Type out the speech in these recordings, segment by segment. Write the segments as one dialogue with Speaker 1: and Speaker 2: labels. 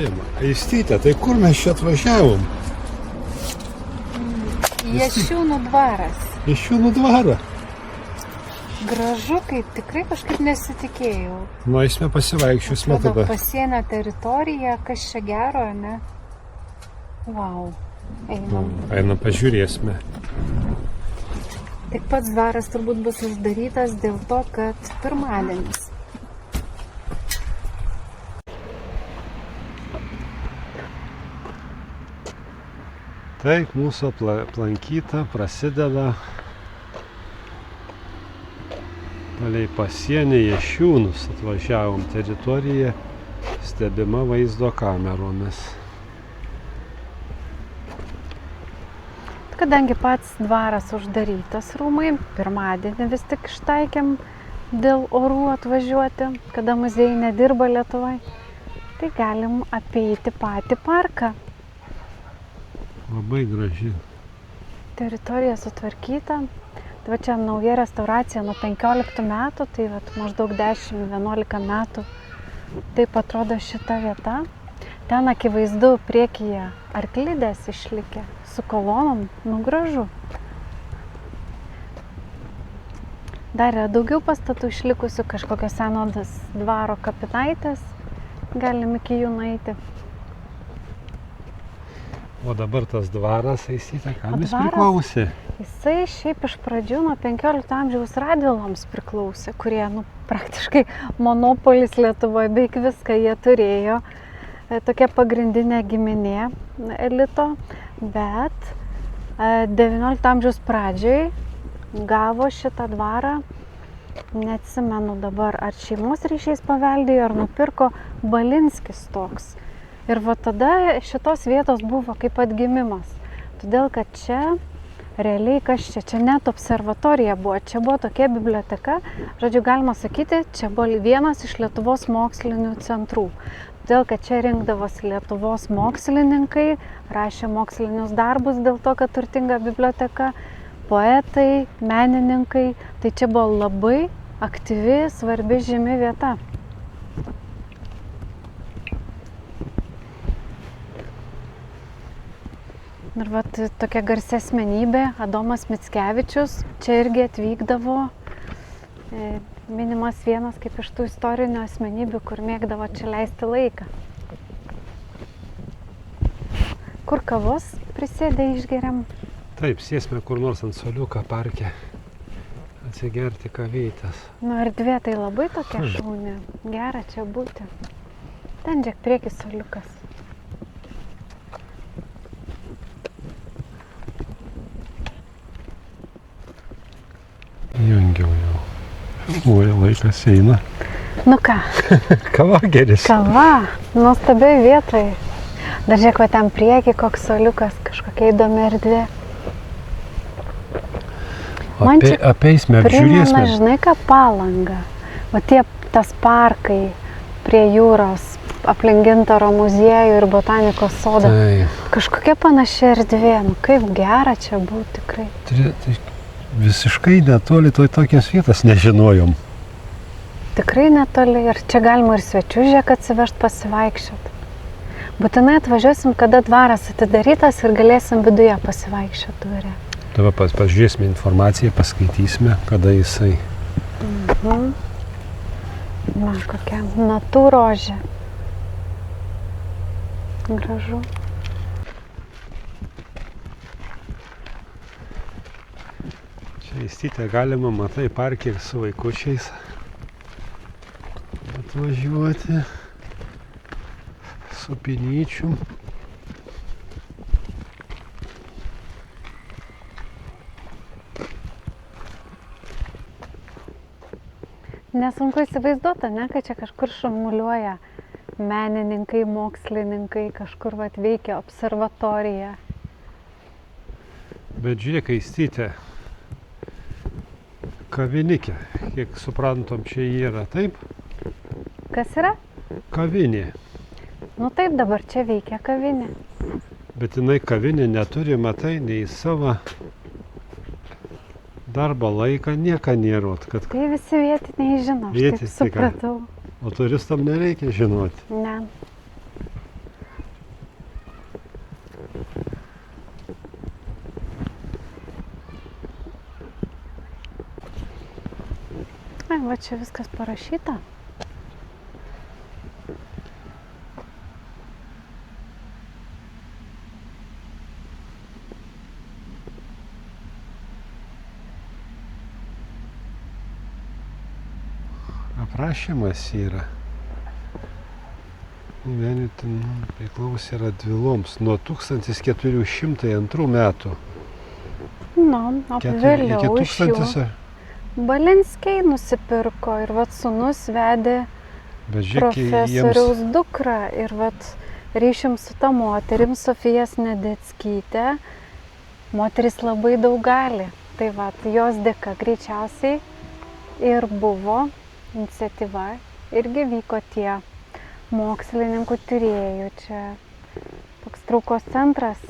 Speaker 1: važiuojama. Aistytė, tai kur mes čia atvažiavom?
Speaker 2: Jašiūnų dvaras.
Speaker 1: Jašiūnų dvarą.
Speaker 2: Gražu, kaip tikrai kažkaip nesitikėjau.
Speaker 1: Nueisime pasivaikščiosime tada.
Speaker 2: Pasienio teritorija, kas čia gero, ne? Vau, einam.
Speaker 1: Einam, pažiūrėsime.
Speaker 2: Tik pats dvaras turbūt bus uždarytas dėl to, kad pirmadienis.
Speaker 1: Taip, mūsų aplankyta prasideda palei pasienį Jašiūnus. Atvažiavom teritoriją, stebima vaizdo kameromis.
Speaker 2: Kadangi pats dvaras uždarytas rūmai, pirmadienį vis tik ištaikėm dėl orų atvažiuoti, kada muziejai nedirba Lietuvai, tai galim apeiti patį parką.
Speaker 1: Labai graži.
Speaker 2: Teritorija sutvarkyta. Tai va čia nauja restauracija nuo 15 metų, tai va maždaug 10-11 metų. Taip atrodo šita vieta. Ten akivaizdu priekyje arklidės išlikę su kolonom, gražu. Dar yra daugiau pastatų išlikusių, kažkokios senos dvaro kapinaitės. Galim iki jų nueiti.
Speaker 1: O dabar tas dvaras, Aistytė, kam jis priklausė?
Speaker 2: Jisai šiaip iš pradžių nuo 15 amžiaus Radviloms priklausė, kurie praktiškai monopolis Lietuvoje, beveik viską jie turėjo. Tokia pagrindinė giminė elito, bet 19 amžiaus pradžioj gavo šitą dvarą, neatsimenu dabar, ar šeimos ryšiais paveldėjo, ar nupirko Balinskis toks. Ir va tada šitos vietos buvo kaip atgimimas. Todėl, kad čia realiai kas čia net observatorija buvo, čia buvo tokia biblioteka, žodžiu, galima sakyti, čia buvo vienas iš Lietuvos mokslinių centrų. Todėl, kad čia rinkdavosi Lietuvos mokslininkai, rašė mokslinius darbus dėl to, kad turtinga biblioteka, poetai, menininkai, tai čia buvo labai aktyvi, svarbi, žymi vieta. Ir vat tokia garsi asmenybė, Adomas Mickevičius, čia irgi atvykdavo, minimas vienas kaip iš tų istorinių asmenybių, kur mėgdavo čia leisti laiką. Kur kavos prisėdę išgeriam?
Speaker 1: Taip, sėsime kur nors ant suoliuką parke, atsigerti kavytės.
Speaker 2: Erdvė tai labai tokia šauni, gera čia būti. Ten žiek priekis suoliukas.
Speaker 1: Jungiau jau. Oi, laikas eina.
Speaker 2: Nu ką?
Speaker 1: Kava geris.
Speaker 2: Kava, nuostabiai vietai. Dar žiūrėk, va ten prieki, koks suoliukas, kažkokia įdomi erdvė.
Speaker 1: Apeisime, apžiūrėsime.
Speaker 2: Primena, žinai ką, Palangą. Va tas parkai prie jūros, aplink Gintaro muziejų ir botanikos sodą. Kažkokia panaši erdvė, kaip gera čia būtų tikrai.
Speaker 1: Visiškai netoli tokias vietas nežinojom.
Speaker 2: Tikrai netoli ir čia galima ir svečių žiūrėk atsivežti pasivaikščioti. Būtinai atvažiuosim, kada dvaras atidarytas ir galėsim viduje pasivaikščioti dvare.
Speaker 1: Dabar pažiūrėsime informaciją, paskaitysime, kada jisai.
Speaker 2: Na, kokia natūrožė. Gražu.
Speaker 1: Čia Aistytė galima, matai, parke su vaikučiais atvažiuoti su pinyčiu.
Speaker 2: Nesunku įsivaizduoti, ne, kad čia kažkur šurmuliuoja menininkai, mokslininkai, kažkur veikia observatorija.
Speaker 1: Bet žiūrėk, Aistytė, kavinikė, kiek suprantam, čia yra, taip?
Speaker 2: Kas yra?
Speaker 1: Kavinė.
Speaker 2: Nu taip, dabar čia veikia kavinė.
Speaker 1: Bet jinai kavinė neturi, matai, nei savo darbo laiką, nieko nėra.
Speaker 2: Tai visi vietiniai žino, aš taip supratau.
Speaker 1: O turistam nereikia žinoti.
Speaker 2: Ne. Ai, va čia viskas parašyta.
Speaker 1: Aprašymas yra. Vienyti priklausė Radviloms nuo 1402 metų.
Speaker 2: Nu, o vėliau
Speaker 1: Iki
Speaker 2: iš jų
Speaker 1: 1000.
Speaker 2: Balinskiai nusipirko ir vat sūnus vedė
Speaker 1: Bet žiūrėk, jiems
Speaker 2: profesoriaus dukrą. Ir vat ryšim su ta moterim, Sofija Snedeckytė, moteris labai daug gali. Tai vat jos dėka greičiausiai ir buvo iniciatyva, irgi vyko tie mokslininkų tyrėjų čia toks traukos centras.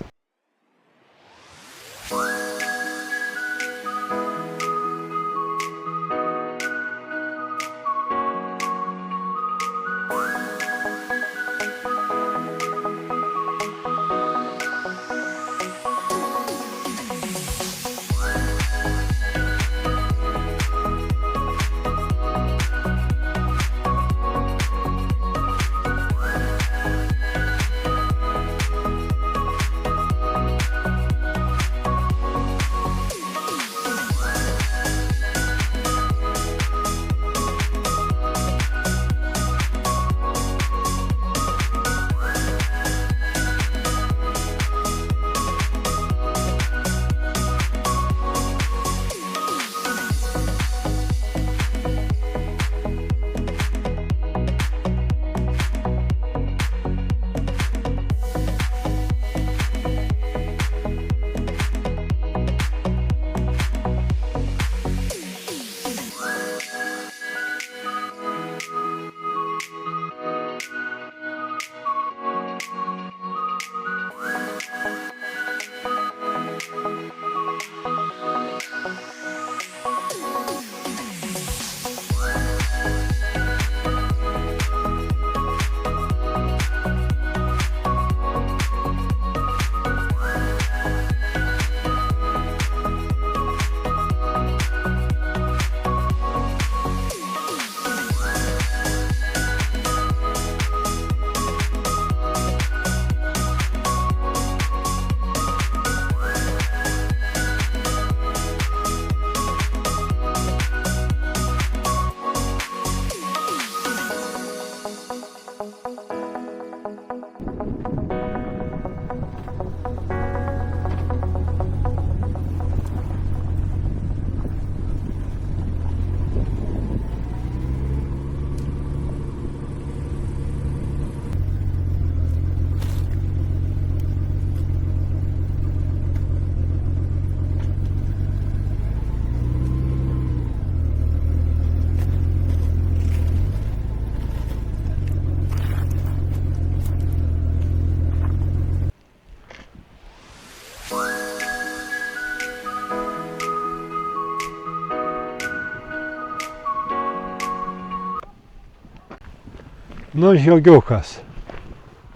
Speaker 1: Nu, žiogiukas.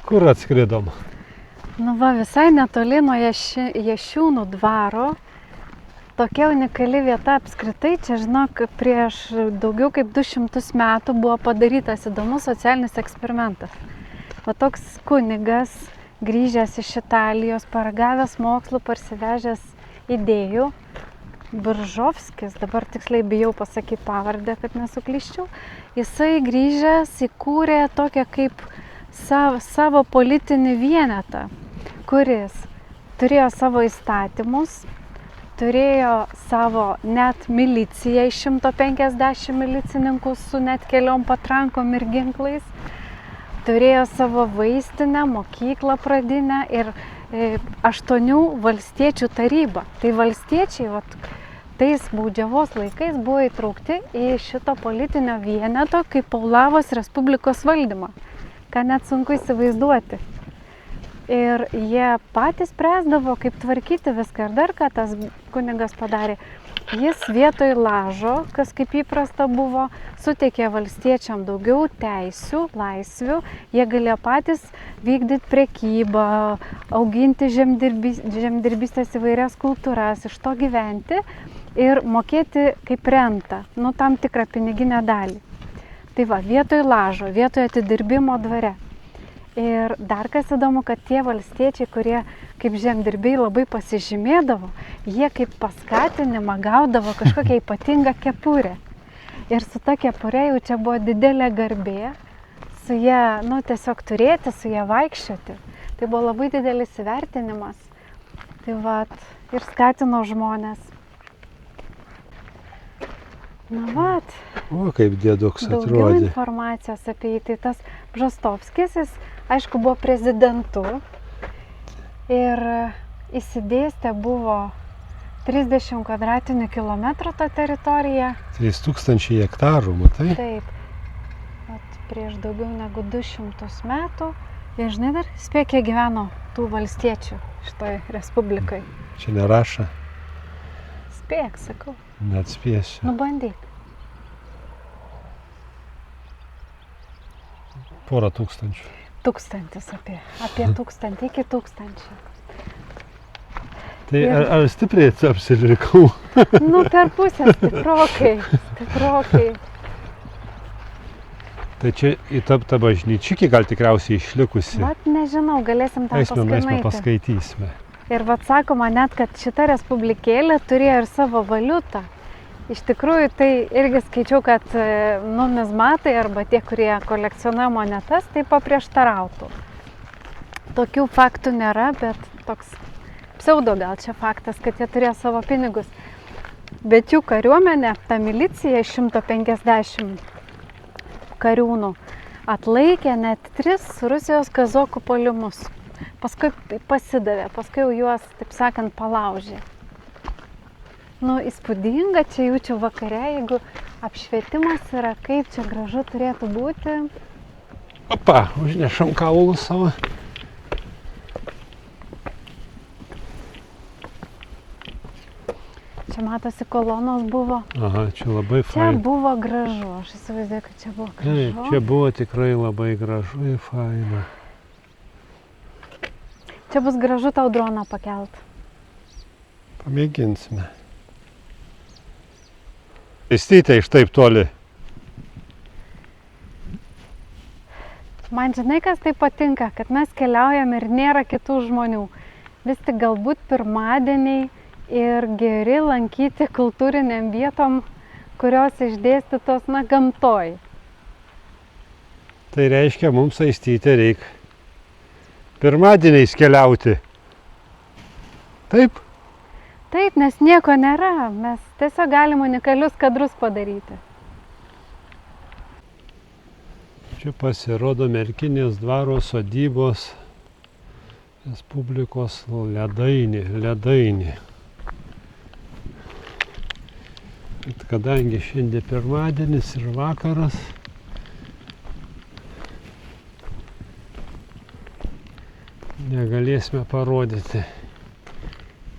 Speaker 1: Kur atskridom?
Speaker 2: Nu va, visai netoli nuo Jašiūnų dvaro. Tokia unikali vieta apskritai. Čia, žinok, prieš daugiau kaip 200 metų buvo padarytas įdomus socialinis eksperimentas. Va toks kunigas, grįžęs iš Italijos, paragavęs mokslų, parsivežęs idėjų, Buržovskis, dabar tiksliai bijau pasakyti pavardę, kad nesuklyščiau, jisai grįžęs įkūrė tokią kaip savo politinį vienetą, kuris turėjo savo įstatymus, turėjo savo net miliciją iš 150 milicininkų su net keliom patrankom ir ginklais, turėjo savo vaistinę, mokyklą pradinę ir 8 valstiečių tarybą. Tai valstiečiai tais baudžiavos laikais buvo įtraukti į šito politinio vieneto kaip Paulavos Respublikos valdymą, ką net sunku įsivaizduoti. Ir jie patys spręsdavo, kaip tvarkyti viską. Ir dar ką tas kunigas padarė, jis vietoj lažo, kas kaip įprasta buvo, suteikė valstiečiam daugiau teisių, laisvių, jie galėjo patys vykdyti prekybą, auginti žemdirbystės įvairias kultūras, iš to gyventi. ir mokėti kaip rentą, nu tam tikrą piniginę dalį. Tai va, vietoj lažo, vietoj atidirbimo dvare. Ir dar kas įdomu, kad tie valstiečiai, kurie kaip žemdirbiai labai pasižymėdavo, jie kaip paskatinimą gaudavo kažkokią ypatingą kepurę. Ir su ta kepurė jau čia buvo didelė garbė, su ją, nu, tiesiog turėti, su ją vaikščioti. Tai buvo labai didelis įvertinimas. Tai vat, ir skatino žmonės. Na vat.
Speaker 1: O, kaip dėduks
Speaker 2: Daugiau
Speaker 1: atrodė.
Speaker 2: informacijos apie jį. Tai tas Bžostovskis, jis, aišku, buvo prezidentu ir įsidėstę buvo 30 kvadratinių kilometrų tą teritoriją.
Speaker 1: 3000 hektarų, matai?
Speaker 2: Taip. Vat prieš daugiau negu 200 metų. Ir žinai dar, spėk, kiek gyveno tų valstiečių šitoj respublikai.
Speaker 1: Čia neraša,
Speaker 2: Spėk, sakau.
Speaker 1: neatspėsiu.
Speaker 2: Nu bandyk.
Speaker 1: Porą tūkstančių.
Speaker 2: 1000 apie 1000 iki 1000.
Speaker 1: Tai
Speaker 2: Ir-
Speaker 1: ar stipriai apsilikau?
Speaker 2: Nu, per pusę stiprokai, stiprokai.
Speaker 1: Tai čia į tą bažnyčiukį gal tikriausiai išlikusi.
Speaker 2: Vat nežinau, galėsim tą
Speaker 1: Eisme
Speaker 2: paskanaitį.
Speaker 1: paskaitysime.
Speaker 2: Ir vat sakoma net, kad šita respublikėlė turėjo ir savo valiutą. Iš tikrųjų, tai irgi skaičiau, kad numizmatai arba tie, kurie kolekcionuoja monetas, tai paprieštarautų. Tokių faktų nėra, bet toks pseudo gal čia faktas, kad jie turėjo savo pinigus. Bet jų kariuomenė, ta milicija iš 150 kariūnų, atlaikė net 3 Rusijos kazokų puolimus. Paskui pasidavė, paskui jau juos, taip sakant, palaužė. Nu, įspūdinga, čia jaučiu vakare, jeigu apšvietimas yra, kaip čia gražu turėtų būti.
Speaker 1: Opa, užnešam kaulus savo.
Speaker 2: Čia matosi kolonos buvo.
Speaker 1: Aha, čia labai
Speaker 2: Čia
Speaker 1: faina.
Speaker 2: buvo gražu, aš įsivaizduoju, kad čia buvo
Speaker 1: Taip,
Speaker 2: gražu.
Speaker 1: čia buvo tikrai labai gražu ir faina.
Speaker 2: Čia bus gražu tau droną pakelt.
Speaker 1: Pamėginsime. Įstytė iš taip toli.
Speaker 2: Man žinai, kas tai patinka, kad mes keliaujam ir nėra kitų žmonių. Vis tik galbūt pirmadieniai ir geri lankyti kultūriniam vietom, kurios išdėstytos, na, gamtoj.
Speaker 1: Tai reiškia, mums Aistytė reikia pirmadieniais keliauti. Taip?
Speaker 2: Taip, nes nieko nėra, mes tiesiog galim unikalius kadrus padaryti.
Speaker 1: Čia pasirodo Merkinės dvaro sodybos Respublikos ledainė. Bet kadangi šiandien pirmadienis ir vakaras, negalėsime parodyti,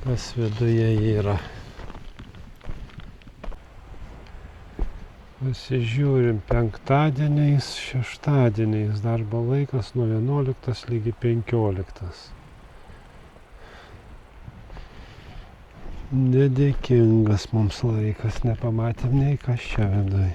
Speaker 1: kas viduje yra. Pasižiūrim penktadieniais, šeštadieniais, darbo laikas nuo 11 lygi 15. Nedėkingas mums laikas, nepamatėm nei kas čia viduj.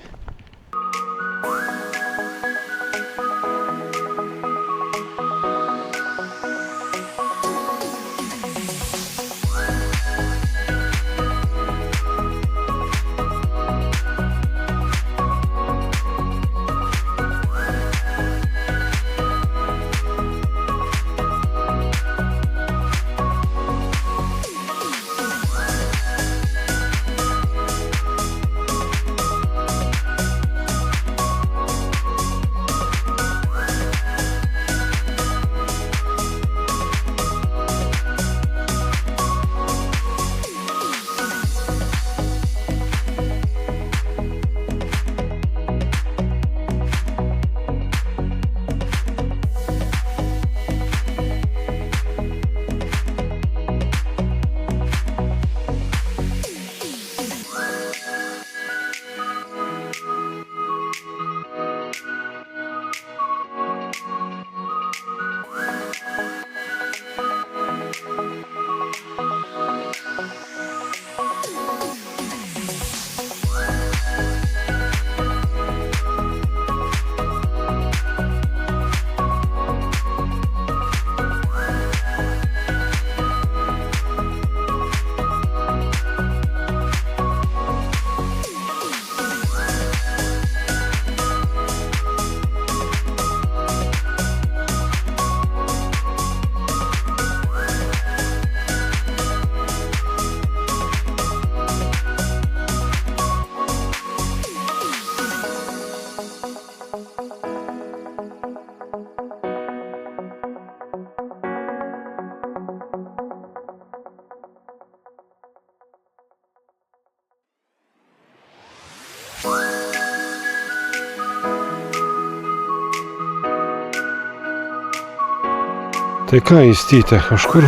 Speaker 1: Tai ką įstytė kažkur?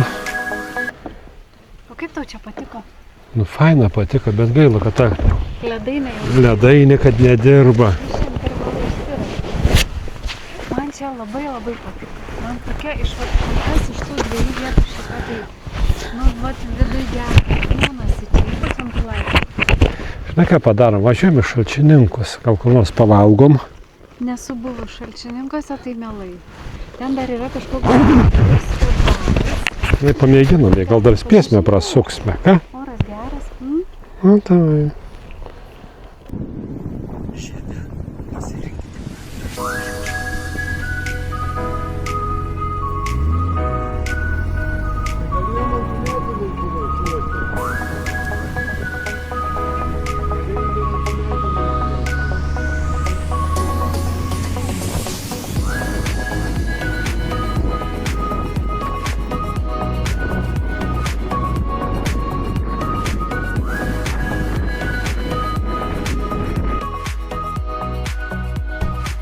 Speaker 2: O kaip tau čia patiko?
Speaker 1: Nu faina patiko, bet gaila, kad ta
Speaker 2: Ledainė jau.
Speaker 1: ledainė, kad nedirba.
Speaker 2: Man čia labai patiko. Man tokia iš tų dviejų vietų šitą tai, nu, vat vidui gera, būnasi čia, ypač ant laiptų.
Speaker 1: Žinai ką padarom, važiuojam į Šalčininkus, gal kur nors pavalgom.
Speaker 2: Nesu buvus Šalčininkose, tai mielai. Ten dar yra kažkoks
Speaker 1: Tai pamėginom, gal dar spėsime prasuksime, ką?
Speaker 2: oras geras.
Speaker 1: Nu, tai.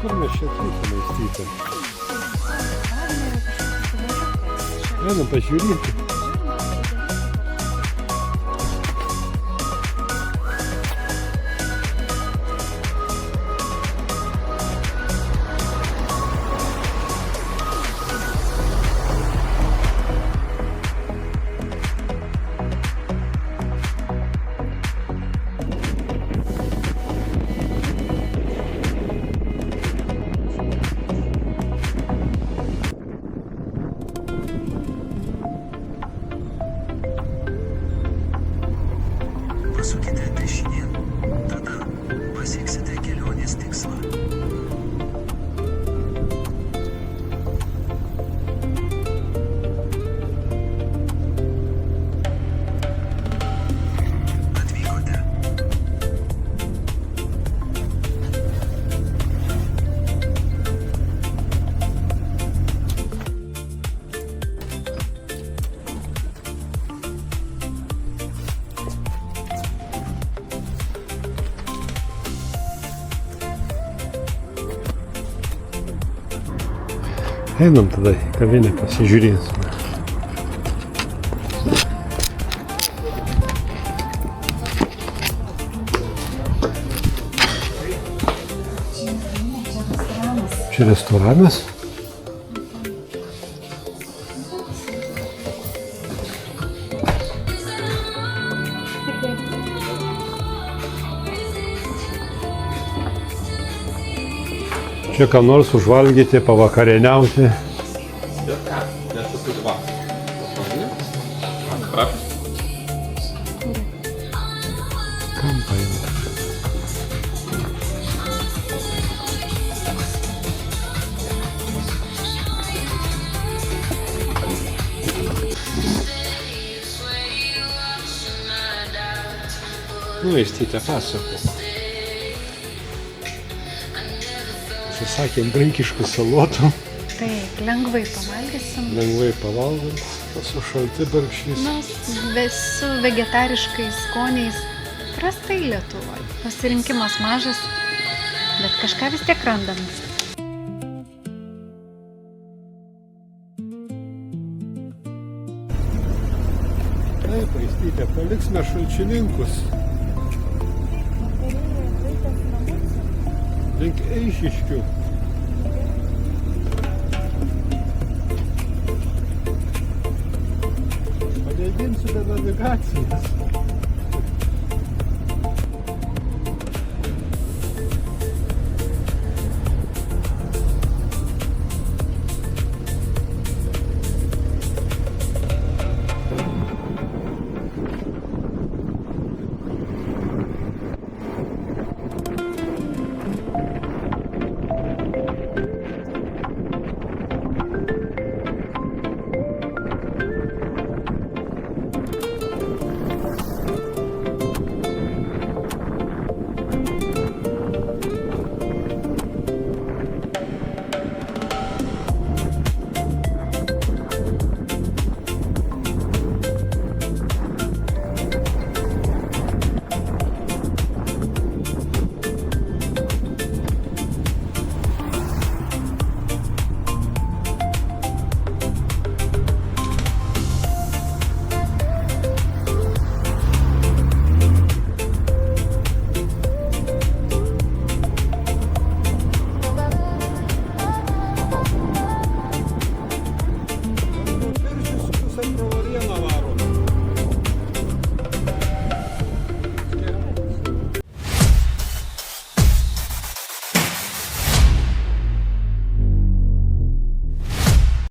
Speaker 1: Kur mes čia atvykome įstytę? Einam pažiūrėti.
Speaker 3: Pasukite dešinėn, tada pasieksite kelionės tikslą. Atvykote.
Speaker 1: Einam tada į kavinę pasižiūrėsime. Čia restoranas. Čia ką nors užvalgyti, pavakarieniauti. Kam paimti? Nu, įstytę pasakų. Susakėm graikiškų salotų.
Speaker 2: Taip, lengvai pavalgysim.
Speaker 1: Lengvai pavalgant, su šalti barkšys.
Speaker 2: Nu, su vegetariškais skoniais. Prastai Lietuvoje. Pasirinkimas mažas, bet kažką vis tiek randam.
Speaker 1: Taip, įstytę, paliksime Šalčininkus. Link Eišiškių. Pamėginsiu be navigacijos.